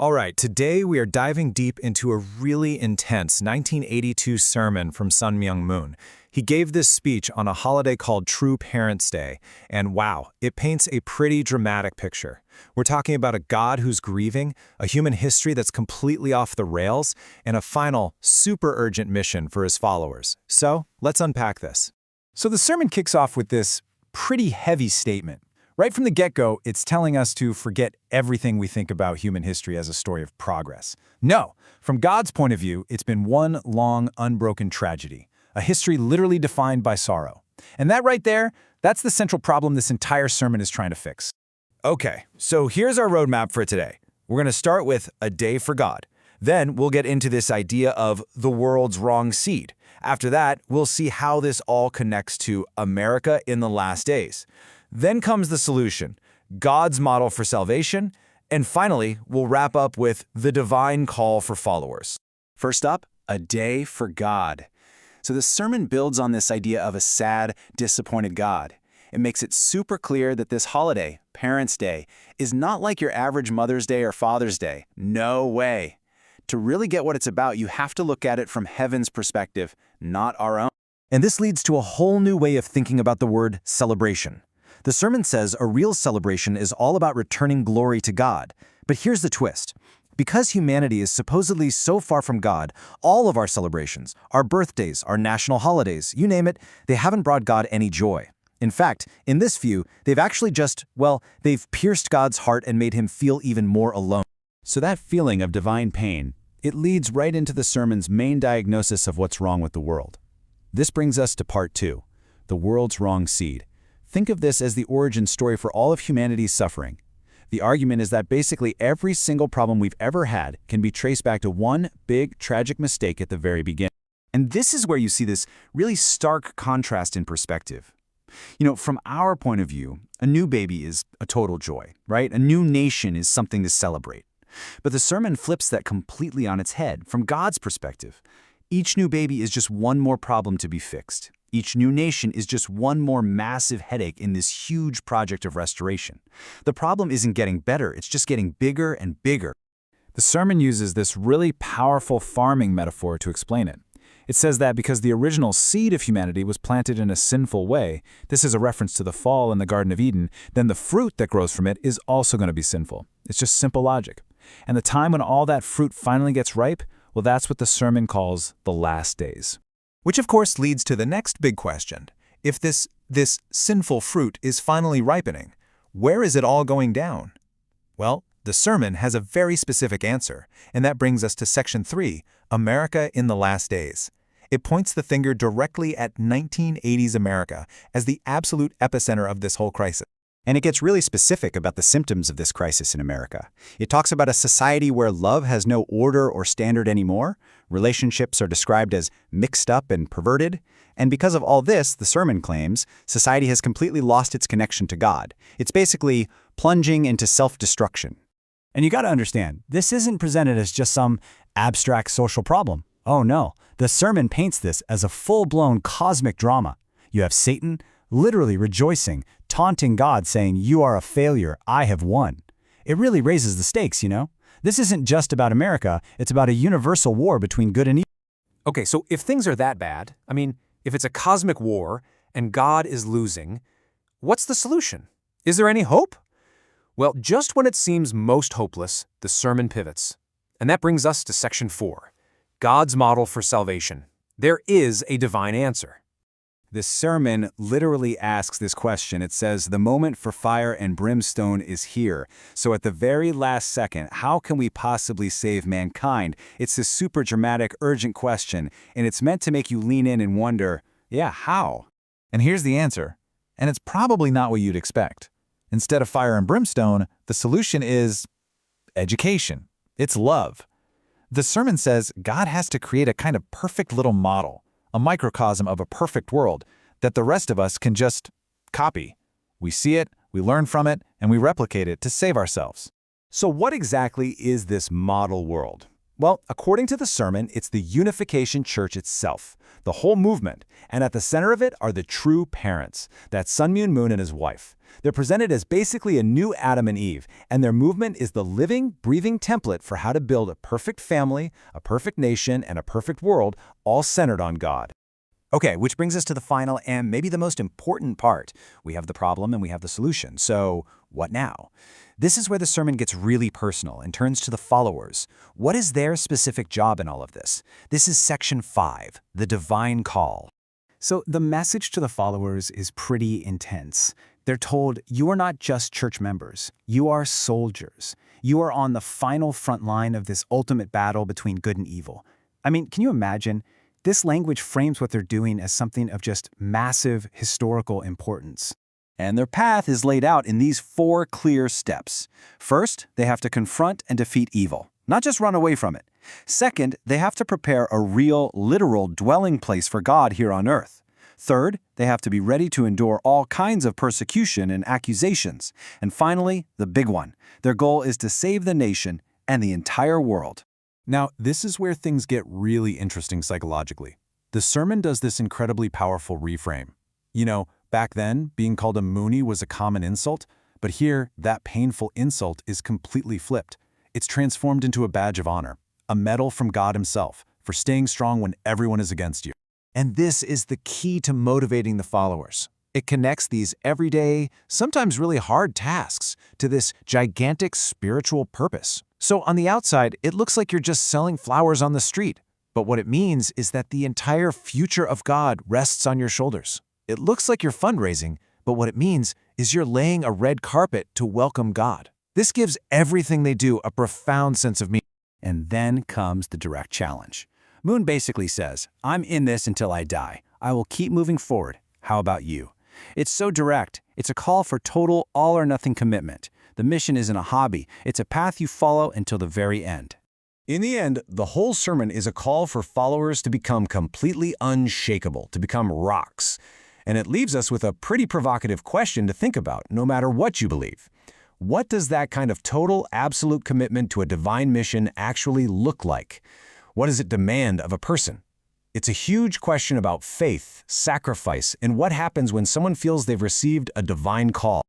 All right, today we are diving deep into a really intense 1982 sermon from Myung. He gave this speech on a holiday called True Parents' Day, and wow, it paints a pretty dramatic picture. We're talking about a God who's grieving, a human history that's completely off the rails, and a final, super urgent mission for his followers. So, let's unpack this. So the sermon kicks off with this pretty heavy statement. Right from the get-go, it's telling us to forget everything we think about human history as a story of progress. No, from God's point of view, it's been one long, unbroken tragedy, a history literally defined by sorrow. And that right there, that's the central problem this entire sermon is trying to fix. Okay, so here's our roadmap for today. We're going to start with a day for God. Then we'll get into this idea of the world's wrong seed. After that, we'll see how this all connects to America in the last days. Then comes the solution, God's model for salvation, and finally, we'll wrap up with the divine call for followers. First up, a day for God. So the sermon builds on this idea of a sad, disappointed God. It makes it super clear that this holiday, Parents' Day, is not like your average Mother's Day or Father's Day. No way. To really get what it's about, you have to look at it from heaven's perspective, not our own. And this leads to a whole new way of thinking about the word celebration. The sermon says a real celebration is all about returning glory to God. But here's the twist. Because humanity is supposedly so far from God, all of our celebrations, our birthdays, our national holidays, you name it, they haven't brought God any joy. In fact, in this view, they've actually they've pierced God's heart and made him feel even more alone. So that feeling of divine pain, it leads right into the sermon's main diagnosis of what's wrong with the world. This brings us to part 2, the world's wrong seed. Think of this as the origin story for all of humanity's suffering. The argument is that basically every single problem we've ever had can be traced back to one big, tragic mistake at the very beginning. And this is where you see this really stark contrast in perspective. From our point of view, a new baby is a total joy, right? A new nation is something to celebrate. But the sermon flips that completely on its head. From God's perspective, each new baby is just one more problem to be fixed. Each new nation is just one more massive headache in this huge project of restoration. The problem isn't getting better, it's just getting bigger and bigger. The sermon uses this really powerful farming metaphor to explain it. It says that because the original seed of humanity was planted in a sinful way, this is a reference to the fall in the Garden of Eden, then the fruit that grows from it is also going to be sinful. It's just simple logic. And the time when all that fruit finally gets ripe, well, that's what the sermon calls the last days. Which of course leads to the next big question. If this sinful fruit is finally ripening, where is it all going down? Well, the sermon has a very specific answer, and that brings us to section 3, America in the last days. It points the finger directly at 1980s America as the absolute epicenter of this whole crisis. And it gets really specific about the symptoms of this crisis in America. It talks about a society where love has no order or standard anymore. Relationships are described as mixed up and perverted. And because of all this, the sermon claims, society has completely lost its connection to God. It's basically plunging into self-destruction. And you got to understand, this isn't presented as just some abstract social problem. Oh no, the sermon paints this as a full-blown cosmic drama. You have Satan literally rejoicing, taunting God, saying, "You are a failure, I have won." It really raises the stakes, This isn't just about America, it's about a universal war between good and evil. Okay, so if things are that bad, if it's a cosmic war and God is losing, what's the solution? Is there any hope? Well, just when it seems most hopeless, the sermon pivots. And that brings us to section 4, God's model for salvation. There is a divine answer. This sermon literally asks this question. It says, the moment for fire and brimstone is here. So at the very last second, how can we possibly save mankind? It's this super dramatic, urgent question, and it's meant to make you lean in and wonder, yeah, how? And here's the answer. And it's probably not what you'd expect. Instead of fire and brimstone, the solution is education. It's love. The sermon says God has to create a kind of perfect little model, a microcosm of a perfect world that the rest of us can just copy. We see it, we learn from it, and we replicate it to save ourselves. So what exactly is this model world? Well, according to the sermon, it's the Unification Church itself, the whole movement, and at the center of it are the true parents. That's Sun Myung Moon and his wife. They're presented as basically a new Adam and Eve, and their movement is the living, breathing template for how to build a perfect family, a perfect nation, and a perfect world, all centered on God. Okay, which brings us to the final and maybe the most important part. We have the problem and we have the solution. So, what now? This is where the sermon gets really personal and turns to the followers. What is their specific job in all of this? This is section 5, the divine call. So the message to the followers is pretty intense. They're told, you are not just church members. You are soldiers. You are on the final front line of this ultimate battle between good and evil. I mean, can you imagine? This language frames what they're doing as something of just massive historical importance. And their path is laid out in these 4 clear steps. First, they have to confront and defeat evil, not just run away from it. Second, they have to prepare a real, literal dwelling place for God here on earth. Third, they have to be ready to endure all kinds of persecution and accusations. And finally, the big one. Their goal is to save the nation and the entire world. Now, this is where things get really interesting psychologically. The sermon does this incredibly powerful reframe. You know, back then, being called a Moonie was a common insult, but here, that painful insult is completely flipped. It's transformed into a badge of honor, a medal from God himself for staying strong when everyone is against you. And this is the key to motivating the followers. It connects these everyday, sometimes really hard tasks to this gigantic spiritual purpose. So on the outside, it looks like you're just selling flowers on the street. But what it means is that the entire future of God rests on your shoulders. It looks like you're fundraising, but what it means is you're laying a red carpet to welcome God. This gives everything they do a profound sense of meaning. And then comes the direct challenge. Moon basically says, I'm in this until I die. I will keep moving forward. How about you? It's so direct. It's a call for total all-or-nothing commitment. The mission isn't a hobby. It's a path you follow until the very end. In the end, the whole sermon is a call for followers to become completely unshakable, to become rocks. And it leaves us with a pretty provocative question to think about, no matter what you believe. What does that kind of total, absolute commitment to a divine mission actually look like? What does it demand of a person? It's a huge question about faith, sacrifice, and what happens when someone feels they've received a divine call.